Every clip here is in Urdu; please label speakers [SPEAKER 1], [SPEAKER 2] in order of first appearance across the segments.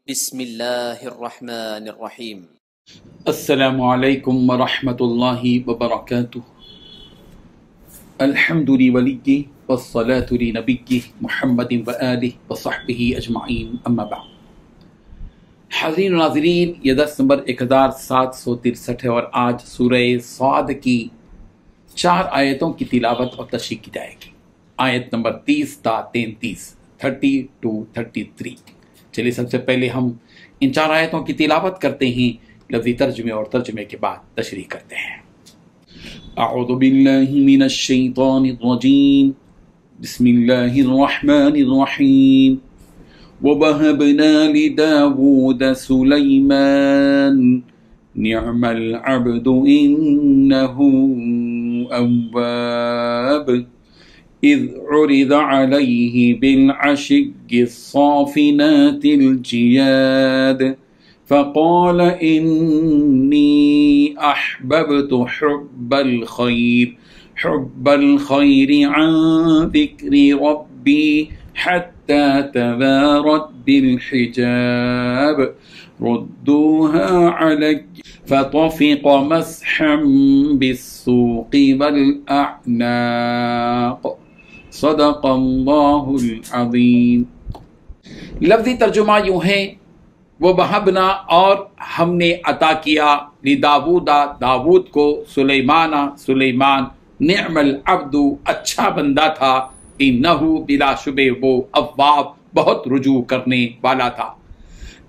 [SPEAKER 1] بسم الله الرحمن الرحيم.
[SPEAKER 2] السلام علیکم ورحمۃ اللہ وبرکاتہ۔ الحمد لولي والصلاة لنبی محمد وآلہ وصحبہ اجمعین، اما بعد۔ حاضرین و ناظرین، یہ درس نمبر 1763 ہے اور آج سورہ صاد کی 4 آیتوں کی تلاوت اور تشریح کی جائے گی۔ آیت نمبر 30 تا 33، 30 to 33۔ چلیے سب سے پہلے ہم ان 4 آیتوں کی تلاوت کرتے ہیں، لفظی ترجمے اور ترجمے کے بعد تشریح کرتے ہیں۔ اعوذ باللہ من الشیطان الرجیم، بسم اللہ الرحمن الرحیم۔ وَوَهَبْنَا لِدَاوُودَ سُلَيْمَانَ نِعْمَ الْعَبْدُ إِنَّهُ أَوَّابٌ إِذْ عُرِضَ عَلَيْهِ بِالْعَشِيِّ الصَّافِنَاتِ الْجِيَادِ فَقَالَ إِنِّي أَحْبَبْتُ حُبَّ الْخَيْرِ عَنْ ذِكْرِ رَبِّي حَتَّى تَوَارَتْ بِالْحِجَابِ رُدُّوهَا عَلَيَّ فَطَفِقَ مَسْحًا بِالسُّوقِ وَالْأَعْنَاقِ۔ صدق اللہ العظیم۔ لفظی ترجمہ یوں ہے، وہ وہبنا اور ہم نے عطا کیا داود کو سلیمان نعم العبد اچھا بندہ تھا، انہ بلا شبہ وہ اواب بہت رجوع کرنے والا تھا۔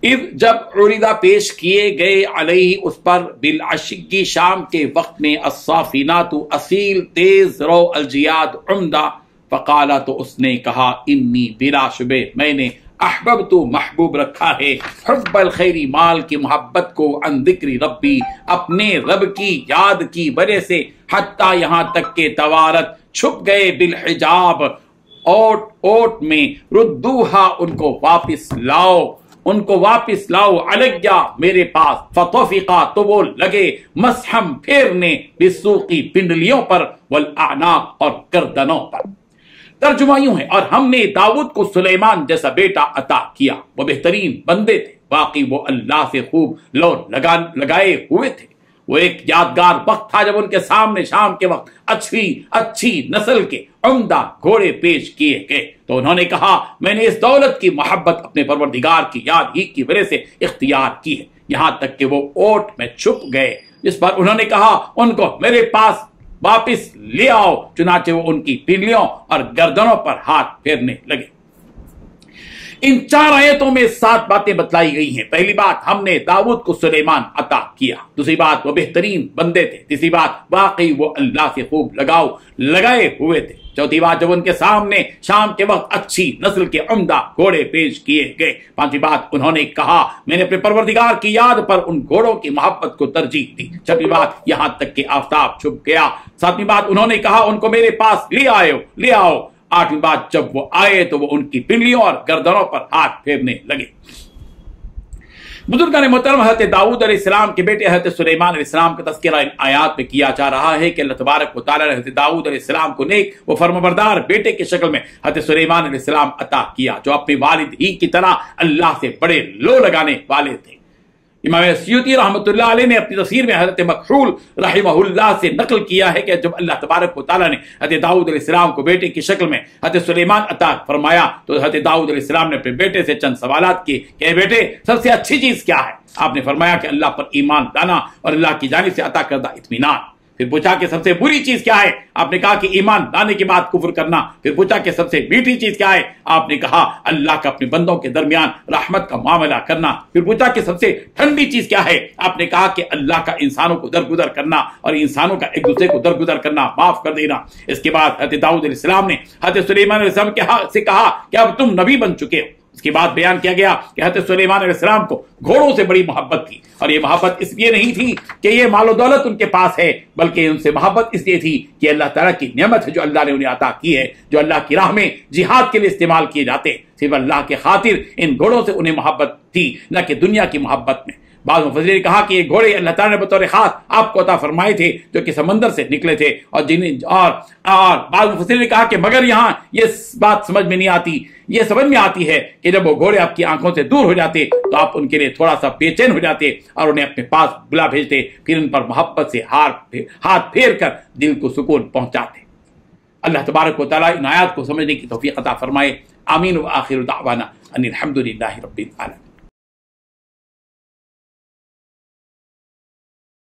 [SPEAKER 2] اذ جب عریضہ پیش کیے گئے علیہ اس پر بالعشی شام کے وقت میں الصافنات اصیل تیز رو الجیاد عمدہ، فقالا تو اس نے کہا انی بلا شبہ میں نے احببت محبوب رکھا ہے حب الخیری مال کی محبت کو عن ذکر ربی اپنے رب کی یاد کی وجہ سے، حتیٰ یہاں تک کہ توارت چھپ گئے بالحجاب اوٹ میں، ردوہا ان کو واپس لاؤ علیہ میرے پاس، فطفقا تو وہ لگے مسحم پھیرنے بالسوقی پنڈلیوں پر والاعناق اور گردنوں پر۔ ترجمہ یوں ہے، اور ہم نے داؤد کو سلیمان جیسا بیٹا عطا کیا، وہ بہترین بندے تھے، واقعی وہ اللہ سے خوب لو لگائے ہوئے تھے۔ وہ ایک یادگار وقت تھا جب ان کے سامنے شام کے وقت اچھی نسل کے عمدہ گھوڑے پیش کیے گئے، تو انہوں نے کہا میں نے اس دولت کی محبت اپنے پروردگار کی یاد ہی کی وجہ سے اختیار کی ہے، یہاں تک کہ وہ اوٹ میں چھپ گئے، جس پر انہوں نے کہا ان کو میرے پاس واپس لے آؤ، چنانچہ وہ ان کی پنڈلیوں اور گردنوں پر ہاتھ پھیرنے لگے۔ ان 4 آیتوں میں 7 باتیں بتلائی گئی ہیں۔ پہلی بات، ہم نے داؤد کو سلیمان عطا کیا۔ دوسری بات، وہ بہترین بندے تھے۔ تیسری بات، واقعی وہ اللہ سے خوب لگائے ہوئے تھے۔ چوتھی بات، جب ان کے سامنے شام کے وقت اچھی نسل کے عمدہ گھوڑے پیش کیے گئے۔ پانچویں بات، انہوں نے کہا میں نے اپنے پروردگار کی یاد پر ان گھوڑوں کی محبت کو ترجیح دی۔ چھٹی بات، یہاں تک کہ آفتاب چھپ گیا۔ ساتویں بات، انہوں نے کہا ان کو میرے پاس لے آؤ۔ آٹھویں بات، جب وہ آئے تو وہ ان کی پنڈلیوں اور گردنوں پر ہاتھ پھیرنے لگے۔ بزرگان محترم، حضرت داؤد علیہ السلام کے بیٹے حضرت سلیمان علیہ السلام کا تذکرہ ان آیات میں کیا جا رہا ہے کہ اللہ تبارک و تعالیٰ نے حضرت داؤد علیہ السلام کو نیک و فرمانبردار بیٹے کی شکل میں حضرت سلیمان علیہ السلام عطا کیا، جو اپنے والد ہی کی طرح اللہ سے بڑے لو لگانے والے تھے۔ امام سیوطی رحمۃ اللہ علیہ نے اپنی تفسیر میں حضرت مکحول رحمہ اللہ سے نقل کیا ہے کہ جب اللہ تبارک و تعالیٰ نے حضرت داؤد علیہ السلام کو بیٹے کی شکل میں حضرت سلیمان عطا فرمایا تو حضرت داؤد علیہ السلام نے اپنے بیٹے سے چند سوالات کیے کہ اے بیٹے، سب سے اچھی چیز کیا ہے؟ آپ نے فرمایا کہ اللہ پر ایمان لانا اور اللہ کی جانب سے عطا کردہ اطمینان۔ پھر پوچھا کہ سب سے بری چیز کیا ہے؟ آپ نے کہا کہ ایمان لانے کے بعد کفر کرنا۔ پھر پوچھا کہ سب سے میٹھی چیز کیا ہے؟ آپ نے کہا اللہ کا اپنے بندوں کے درمیان رحمت کا معاملہ کرنا۔ پھر پوچھا کہ سب سے ٹھنڈی چیز کیا ہے؟ آپ نے کہا کہ اللہ کا انسانوں کو درگزر کرنا اور انسانوں کا ایک دوسرے کو درگزر کرنا، معاف کر دینا۔ اس کے بعد حضرت داؤد علیہ السلام نے حضرت سلیمان علیہ السلام سے کہا کہ اب تم نبی بن چکے ہو۔ اس کے بعد بیان کیا گیا کہ حضرت سلیمان علیہ السلام کو گھوڑوں سے بڑی محبت تھی، اور یہ محبت اس لیے نہیں تھی کہ یہ مال و دولت ان کے پاس ہے، بلکہ ان سے محبت اس لیے تھی کہ اللہ تعالیٰ کی نعمت ہے جو اللہ نے انہیں عطا کی ہے، جو اللہ کی راہ میں جہاد کے لیے استعمال کیے جاتے، صرف اللہ کے خاطر ان گھوڑوں سے انہیں محبت تھی، نہ کہ دنیا کی محبت میں۔ بعض مفسرین نے کہا کہ یہ گھوڑے اللہ تعالیٰ نے بطور خاص آپ کو عطا فرمائے تھے جو کہ سمندر سے نکلے تھے، اور بعض مفسرین نے کہا کہ مگر یہاں یہ بات سمجھ میں نہیں آتی یہ سمجھ میں آتی ہے کہ جب وہ گھوڑے آپ کی آنکھوں سے دور ہو جاتے تو آپ ان کے لیے تھوڑا سا بے چین ہو جاتے اور انہیں اپنے پاس بلا بھیجتے، پھر ان پر محبت سے ہاتھ پھیر کر دل کو سکون پہنچاتے۔ اللہ تبارک و تعالیٰ ان آیات کو سمجھنے کی توفیق عطا فرمائے۔ آمین۔ وآخر دعوانا ان الحمد للہ رب العالمین۔